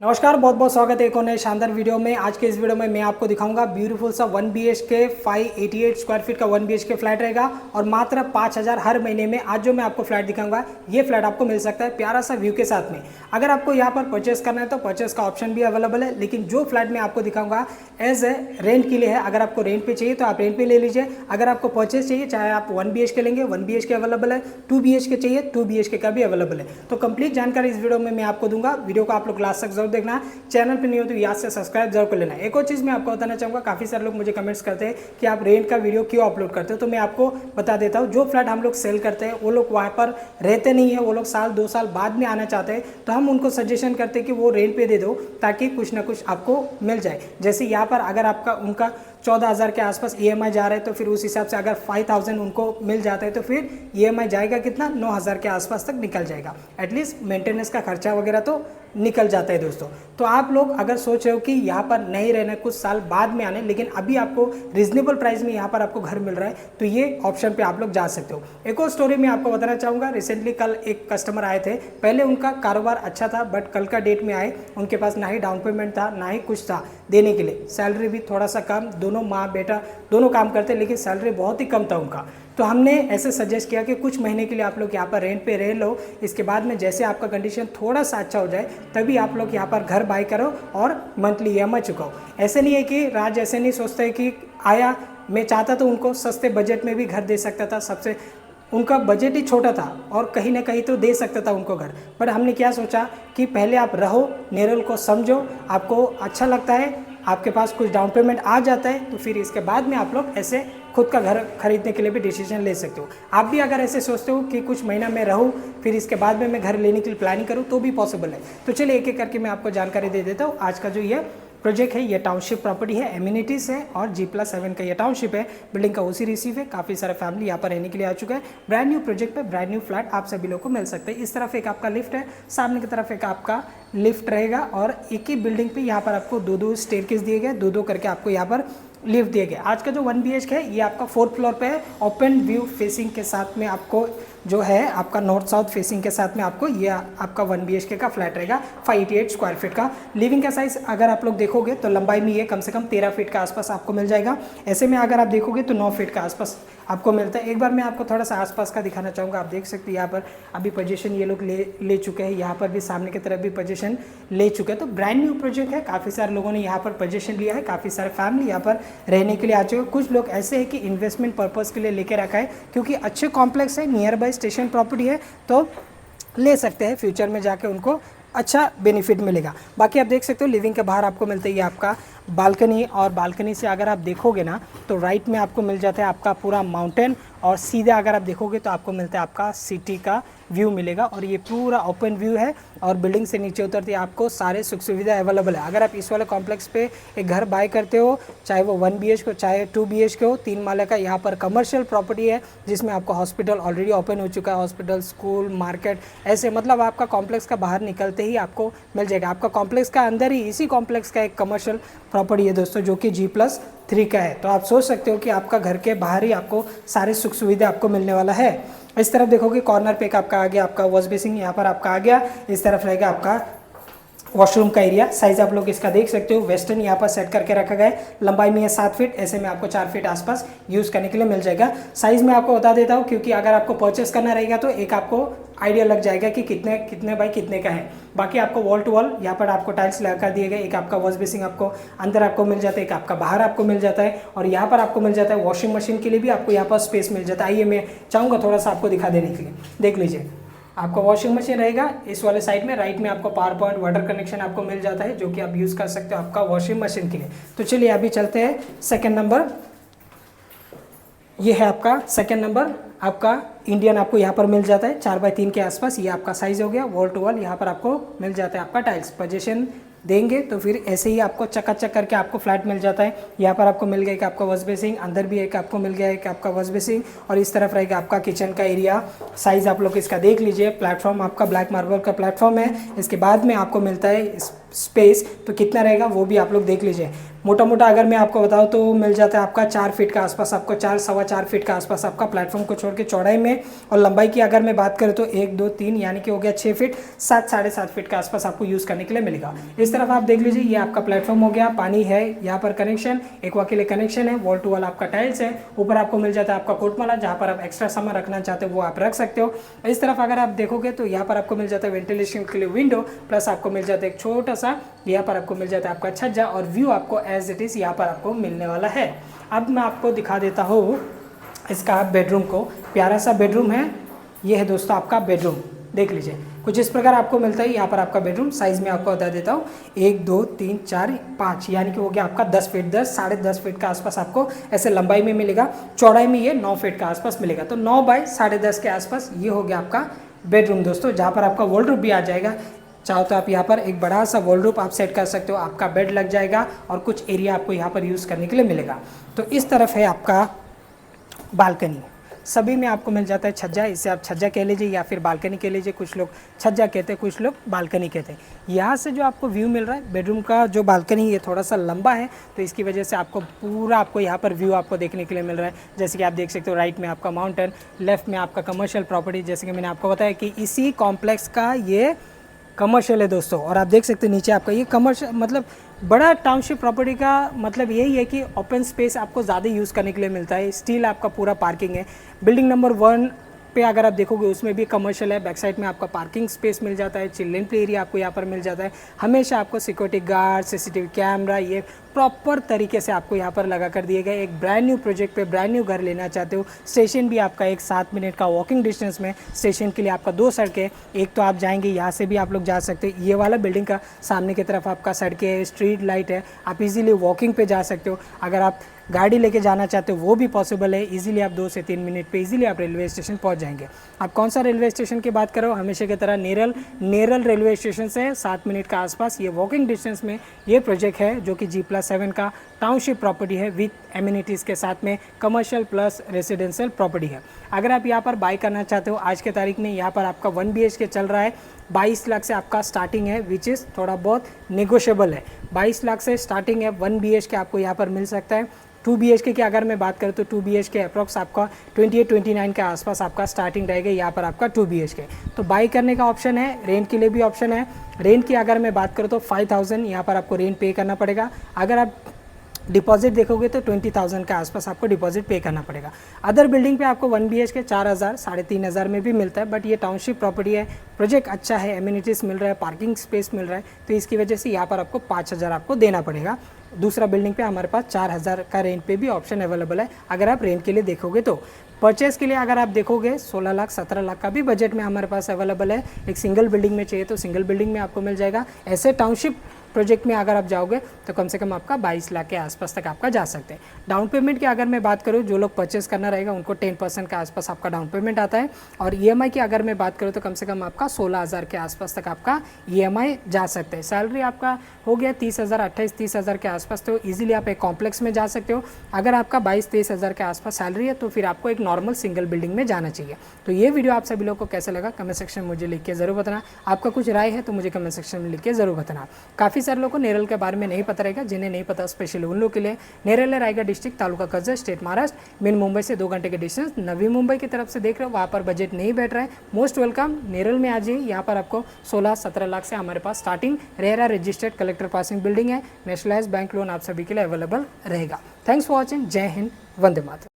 नमस्कार, बहुत बहुत स्वागत है एक और नए शानदार वीडियो में। आज के इस वीडियो में मैं आपको दिखाऊंगा ब्यूटीफुल सा 1 BHK 588 स्क्वायर फीट का 1 BHK फ्लैट रहेगा और मात्र 5,000 हर महीने में। आज जो मैं आपको फ्लैट दिखाऊंगा ये फ्लैट आपको मिल सकता है प्यारा सा व्यू के साथ में। अगर आपको यहाँ पर परचेस करना है तो परचेस का ऑप्शन भी अवेलेबल है, लेकिन जो फ्लैट मैं आपको दिखाऊंगा एज ए रेंट के लिए है। अगर आपको रेंट पे चाहिए तो आप रेंट पे ले लीजिए। अगर आपको परचेस चाहिए, चाहे आप 1 BHK लेंगे 1 BHK अवेलेबल है, 2 BHK चाहिए 2 BHK का भी अवेलेबल है। तो कंप्लीट जानकारी इस वीडियो में मैं आपको दूंगा। वीडियो को आप लोग लास्ट तक जरूर देखना। चैनल पे नहीं हो तो याद से सब्सक्राइब जरूर कर लेना। एक और चीज़ मैं आपको बताना चाहूँगा, काफ़ी सारे लोग मुझे कमेंट्स करते हैं कि आप रेंट का वीडियो क्यों अपलोड करते हो, तो मैं आपको बता देता हूँ। जो फ्लैट हम लोग सेल करते हैं वो लोग वहाँ पर रहते नहीं है, वो लोग साल 2 साल बाद में आना चाहते हैं, तो हम उनको सजेशन करते हैं कि वो रेंट पे दे दो ताकि कुछ ना कुछ आपको मिल जाए। जैसे यहाँ पर अगर आपका उनका 14,000 के आसपास EMI जा रहा है तो फिर उस हिसाब से अगर 5,000 उनको मिल जाता है तो फिर EMI जाएगा कितना, 9,000 के आसपास तक निकल जाएगा। एटलीस्ट मेंटेनेंस का खर्चा वगैरह तो निकल जाता है दोस्तों। तो आप लोग अगर सोच रहे हो कि यहाँ पर नहीं रहना, कुछ साल बाद में आने, लेकिन अभी आपको रीजनेबल प्राइस में यहाँ पर आपको घर मिल रहा है, तो ये ऑप्शन पे आप लोग जा सकते हो। एक और स्टोरी मैं आपको बताना चाहूँगा। रिसेंटली कल एक कस्टमर आए थे, पहले उनका कारोबार अच्छा था बट कल का डेट में आए उनके पास ना ही डाउन पेमेंट था ना ही कुछ था देने के लिए, सैलरी भी थोड़ा सा कम, दोनों माँ बेटा दोनों काम करते लेकिन सैलरी बहुत ही कम था उनका। तो हमने ऐसे सजेस्ट किया कि कुछ महीने के लिए आप लोग यहाँ पर रेंट पे रह लो, इसके बाद में जैसे आपका कंडीशन थोड़ा सा अच्छा हो जाए तभी आप लोग यहाँ पर घर बाय करो और मंथली EMI चुकाओ। ऐसे नहीं है कि राज ऐसे नहीं सोचता है कि आया, मैं चाहता तो उनको सस्ते बजट में भी घर दे सकता था, सबसे उनका बजट ही छोटा था और कहीं ना कहीं तो दे सकता था उनको घर। बट हमने क्या सोचा कि पहले आप रहो, नेरल को समझो, आपको अच्छा लगता है, आपके पास कुछ डाउन पेमेंट आ जाता है, तो फिर इसके बाद में आप लोग ऐसे खुद का घर खरीदने के लिए भी डिसीजन ले सकते हो। आप भी अगर ऐसे सोचते हो कि कुछ महीना मैं रहूँ फिर इसके बाद में मैं घर लेने के लिए प्लानिंग करूँ तो भी पॉसिबल है। तो चलिए एक एक करके मैं आपको जानकारी दे देता हूँ। आज का जो ये प्रोजेक्ट है ये टाउनशिप प्रॉपर्टी है, एमिनिटीज़ है और G+7 का ये टाउनशिप है। बिल्डिंग का OC रिसीव है, काफ़ी सारे फैमिली यहाँ पर रहने के लिए आ चुका है। ब्रांड न्यू प्रोजेक्ट पे ब्रांड न्यू फ्लैट आप सभी लोग को मिल सकते हैं। इस तरफ एक आपका लिफ्ट है, सामने की तरफ एक आपका लिफ्ट रहेगा और एक ही बिल्डिंग पे यहाँ पर आपको 2-2 स्टेयरकेस दिए गए, 2-2 करके आपको यहाँ पर लिफ्ट दिए गए। आज का जो 1 BHK है ये आपका 4th फ्लोर पे है, ओपन व्यू फेसिंग के साथ में आपको जो है आपका नॉर्थ साउथ फेसिंग के साथ में आपको ये आपका 1 BHK का फ्लैट रहेगा 588 स्क्वायर फीट का। लिविंग का साइज अगर आप लोग देखोगे तो लंबाई में ये कम से कम 13 फीट का आसपास आपको मिल जाएगा। ऐसे में अगर आप देखोगे तो 9 फीट का आसपास आपको मिलता है। एक बार मैं आपको थोड़ा सा आसपास का दिखाना चाहूँगा। आप देख सकते हैं यहाँ पर अभी पोजीशन ये लोग ले चुके हैं, यहाँ पर भी सामने की तरफ भी पोजीशन ले चुके हैं। तो ब्रांड न्यू प्रोजेक्ट है, काफ़ी सारे लोगों ने यहाँ पर पोजीशन लिया है, काफ़ी सारे फैमिली यहाँ पर रहने के लिए आ चुके हैं। कुछ लोग ऐसे हैं कि इन्वेस्टमेंट पर्पज़ के लिए लेके रखा है, क्योंकि अच्छे कॉम्प्लेक्स है, नियर बाय स्टेशन प्रॉपर्टी है, तो ले सकते हैं, फ्यूचर में जाके उनको अच्छा बेनिफिट मिलेगा। बाकी आप देख सकते हो लिविंग के बाहर आपको मिलता है आपका बालकनी, और बालकनी से अगर आप देखोगे ना तो राइट में आपको मिल जाता है आपका पूरा माउंटेन, और सीधे अगर आप देखोगे तो आपको मिलता है आपका सिटी का व्यू मिलेगा। और ये पूरा ओपन व्यू है और बिल्डिंग से नीचे उतरते आपको सारे सुख सुविधा अवेलेबल है। अगर आप इस वाले कॉम्प्लेक्स पे एक घर बाय करते हो, चाहे वो 1 BHK हो चाहे 2 BHK हो, 3 माले का यहाँ पर कमर्शियल प्रॉपर्टी है जिसमें आपको हॉस्पिटल ऑलरेडी ओपन हो चुका है, हॉस्पिटल, स्कूल, मार्केट, ऐसे मतलब आपका कॉम्प्लेक्स का बाहर निकलते ही आपको मिल जाएगा। आपका कॉम्प्लेक्स का अंदर ही इसी कॉम्प्लेक्स का एक कमर्शियल प्रॉपर्टी है दोस्तों, जो कि G+3 का है। तो आप सोच सकते हो कि आपका घर के बाहर ही आपको सारे सुख सुविधा आपको मिलने वाला है। इस तरफ देखोगे कॉर्नर पे आपका आ गया आपका वॉश बेसिन, यहाँ पर आपका आ गया, इस तरफ रहेगा आपका वॉशरूम का एरिया। साइज आप लोग इसका देख सकते हो, वेस्टर्न यहाँ पर सेट करके रखा गया है। लंबाई में ये 7 फीट, ऐसे में आपको 4 फीट आसपास यूज़ करने के लिए मिल जाएगा। साइज में आपको बता देता हूँ, क्योंकि अगर आपको परचेस करना रहेगा तो एक आपको आइडिया लग जाएगा कि कितने बाई कितने का है। बाकी आपको वॉल टू वॉल यहाँ पर आपको टाइल्स लगा दिए गए, एक आपका वॉश बेसिन आपको अंदर आपको मिल जाता है, एक आपका बाहर आपको मिल जाता है, और यहाँ पर आपको मिल जाता है वॉशिंग मशीन के लिए भी आपको यहाँ पर स्पेस मिल जाता है। आइए मैं चाहूँगा थोड़ा सा आपको दिखा देने के लिए, देख लीजिए। आपका वॉशिंग मशीन रहेगा इस वाले साइड में, राइट में आपको पावर पॉइंट वाटर कनेक्शन आपको मिल जाता है, जो कि आप यूज़ कर सकते हो आपका वॉशिंग मशीन के लिए। तो चलिए अभी चलते हैं सेकंड नंबर। ये है आपका सेकंड नंबर, आपका इंडियन आपको यहाँ पर मिल जाता है 4x3 के आसपास। ये आपका साइज़ हो गया, वॉल टू वॉल यहाँ पर आपको मिल जाता है आपका टाइल्स। पोजीशन देंगे तो फिर ऐसे ही आपको चकाचक करके आपको फ्लैट मिल जाता है। यहाँ पर आपको मिल गया एक आपका वॉश बेसिन, अंदर भी एक आपको मिल गया एक आपका वॉश बेसिन, और इस तरफ रहेगा आपका किचन का एरिया। साइज़ आप लोग इसका देख लीजिए। प्लेटफॉर्म आपका ब्लैक मार्बल का प्लेटफॉर्म है। इसके बाद में आपको मिलता है स्पेस, तो कितना रहेगा वो भी आप लोग देख लीजिए। मोटा मोटा अगर मैं आपको बताऊं तो मिल जाता है आपका 4 फीट का आसपास, आपको 4 सवा 4 फीट का आसपास आपका प्लेटफॉर्म को छोड़ के चौड़ाई में। और लंबाई की अगर मैं बात करूँ तो 1 2 3 यानी कि हो गया 6 फीट, 7 साढ़े 7 फीट के आसपास आपको यूज़ करने के लिए मिलेगा। इस तरफ आप देख लीजिए, ये आपका प्लेटफॉर्म हो गया, पानी है यहाँ पर कनेक्शन, एक्वा के लिए कनेक्शन है, वॉल टू वॉल आपका टाइल्स है। ऊपर आपको मिल जाता है आपका कोटमाला, जहाँ पर आप एक्स्ट्रा सामान रखना चाहते हो वो आप रख सकते हो। इस तरफ अगर आप देखोगे तो यहाँ पर आपको मिल जाता है वेंटिलेशन के लिए विंडो, प्लस आपको मिल जाता है एक छोटा सा यहाँ पर आपको मिल जाता है आपका छज्जा, और व्यू आपको एज इट इज़ यहाँ पर आपको मिलने वाला है। अब मैं आपको दिखा देता हूँ इसका बेडरूम को। प्यारा सा बेडरूम है, ये है दोस्तों आपका बेडरूम, देख लीजिए कुछ इस प्रकार आपको मिलता है। यहाँ पर आपका बेडरूम साइज में आपको बता देता हूँ, 1 2 3 4 5 यानी कि हो गया आपका 10 फीट, 10 साढ़े 10 फीट का आसपास आपको ऐसे लंबाई में मिलेगा। चौड़ाई में ये 9 फीट का आसपास मिलेगा, तो 9 बाई साढ़े 10 के आसपास ये हो गया आपका बेडरूम दोस्तों, जहाँ पर आपका वॉलरूफ भी आ जाएगा। चाहो तो आप यहाँ पर एक बड़ा सा वॉलरूफ आप सेट कर सकते हो, आपका बेड लग जाएगा और कुछ एरिया आपको यहाँ पर यूज़ करने के लिए मिलेगा। तो इस तरफ है आपका बालकनी, सभी में आपको मिल जाता है छज्जा, इसे आप छज्जा कह लीजिए या फिर बालकनी कह लीजिए, कुछ लोग छज्जा कहते हैं, कुछ लोग बालकनी कहते हैं। यहाँ से जो आपको व्यू मिल रहा है बेडरूम का, जो बालकनी ये थोड़ा सा लंबा है, तो इसकी वजह से आपको पूरा आपको यहाँ पर व्यू आपको देखने के लिए मिल रहा है। जैसे कि आप देख सकते हो, राइट में आपका माउंटेन, लेफ्ट में आपका कमर्शियल प्रॉपर्टी। जैसे कि मैंने आपको बताया कि इसी कॉम्प्लेक्स का ये कमर्शियल है दोस्तों, और आप देख सकते हैं नीचे आपका ये कमर्शियल, मतलब बड़ा टाउनशिप प्रॉपर्टी का मतलब यही है कि ओपन स्पेस आपको ज़्यादा यूज़ करने के लिए मिलता है। स्टील आपका पूरा पार्किंग है। बिल्डिंग नंबर 1 पे अगर आप देखोगे उसमें भी कमर्शियल है। बैक साइड में आपका पार्किंग स्पेस मिल जाता है, चिल्ड्रन प्ले एरिया आपको यहाँ पर मिल जाता है। हमेशा आपको सिक्योरिटी गार्ड, सीसीटीवी कैमरा ये प्रॉपर तरीके से आपको यहाँ पर लगा कर दिए गए। एक ब्रांड न्यू प्रोजेक्ट पे ब्रांड न्यू घर लेना चाहते हो, स्टेशन भी आपका एक 7 मिनट का वॉकिंग डिस्टेंस में। स्टेशन के लिए आपका 2 सड़कें, एक तो आप जाएंगे यहाँ से भी आप लोग जा सकते हो, ये वाला बिल्डिंग का सामने की तरफ आपका सड़कें है, स्ट्रीट लाइट है, आप इजीली वॉकिंग पे जा सकते हो। अगर आप गाड़ी लेके जाना चाहते हो वो भी पॉसिबल है, इजीली आप 2 से 3 मिनट पे इजीली आप रेलवे स्टेशन पहुंच जाएंगे। आप कौन सा रेलवे स्टेशन की बात करो, हमेशा की तरह नेरल रेलवे स्टेशन से 7 मिनट का आसपास ये वॉकिंग डिस्टेंस में ये प्रोजेक्ट है, जो कि G+7 का टाउनशिप प्रॉपर्टी है विथ एमिनिटीज़ के साथ में, कमर्शियल प्लस रेसिडेंशियल प्रॉपर्टी है। अगर आप यहाँ पर बाय करना चाहते हो आज के तारीख में, यहाँ पर आपका 1 BHK चल रहा है, 22 लाख से आपका स्टार्टिंग है, विच इज़ थोड़ा बहुत नेगोशिएबल है। 22 लाख से स्टार्टिंग है, 1 BHK आपको यहाँ पर मिल सकता है। 2 BHK की अगर मैं बात करूँ तो 2 BHK अप्रॉक्स आपका 28-29 के आसपास आपका स्टार्टिंग रहेगा यहाँ पर आपका 2 BHK। तो बाई करने का ऑप्शन है, रेंट के लिए भी ऑप्शन है। रेंट की अगर मैं बात करूँ तो 5000 यहाँ पर आपको रेंट पे करना पड़ेगा। अगर आप डिपॉजिट देखोगे तो 20,000 के आसपास आपको डिपॉजिट पे करना पड़ेगा। अदर बिल्डिंग पे आपको 1 BHK 4,000 3,500 में भी मिलता है, बट ये टाउनशिप प्रॉपर्टी है, प्रोजेक्ट अच्छा है, एमिनिटीज़ मिल रहा है, पार्किंग स्पेस मिल रहा है, तो इसकी वजह से यहाँ पर आपको 5,000 आपको देना पड़ेगा। दूसरा बिल्डिंग पे हमारे पास 4,000 का रेंट पे भी ऑप्शन अवेलेबल है अगर आप रेंट के लिए देखोगे तो। परचेस के लिए अगर आप देखोगे 16 लाख 17 लाख का भी बजट में हमारे पास अवेलेबल है। एक सिंगल बिल्डिंग में चाहिए तो सिंगल बिल्डिंग में आपको मिल जाएगा। ऐसे टाउनशिप प्रोजेक्ट में अगर आप जाओगे तो कम से कम आपका 22 लाख के आसपास तक आपका जा सकते हैं। डाउन पेमेंट की अगर मैं बात करूँ, जो लोग परचेस करना रहेगा उनको 10% के आसपास आपका डाउन पेमेंट आता है। और EMI की अगर मैं बात करूँ तो कम से कम आपका 16,000 के आसपास तक आपका EMI जा सकते हैं। सैलरी आपका हो गया 30,000 28-30,000 के आसपास, तो ईजिली आप एक कॉम्प्लेक्स में जा सकते हो। अगर आपका 22-23,000 के आसपास सैलरी है तो फिर आपको एक नॉर्मल सिंगल बिल्डिंग में जाना चाहिए। तो ये वीडियो आप सभी लोगों को कैसा लगा कमेंट सेक्शन में मुझे लिख के ज़रूर बताना। आपका कुछ राय है तो मुझे कमेंट सेक्शन में लिख के ज़रूर बताना। काफ़ी सारे लोगों को नेरल के बारे में नहीं पता रहेगा, जिन्हें नहीं पता स्पेशली उन लोगों के लिए। नेरल है Raigarh district, taluka Karjat, state Maharashtra, main Mumbai से 2 घंटे के डिस्टेंस। नवी मुंबई की तरफ से देख रहे हो, वहाँ पर बजट नहीं बैठ रहा है, मोस्ट वेलकम नेरल में आ जाइए। यहाँ पर आपको 16-17 लाख से हमारे पास starting RERA registered collector passing building है। नेशनलाइज बैंक लोन आप सभी के लिए अवेलेबल रहेगा। Thanks for watching. जय हिंद, वंदे मातरम।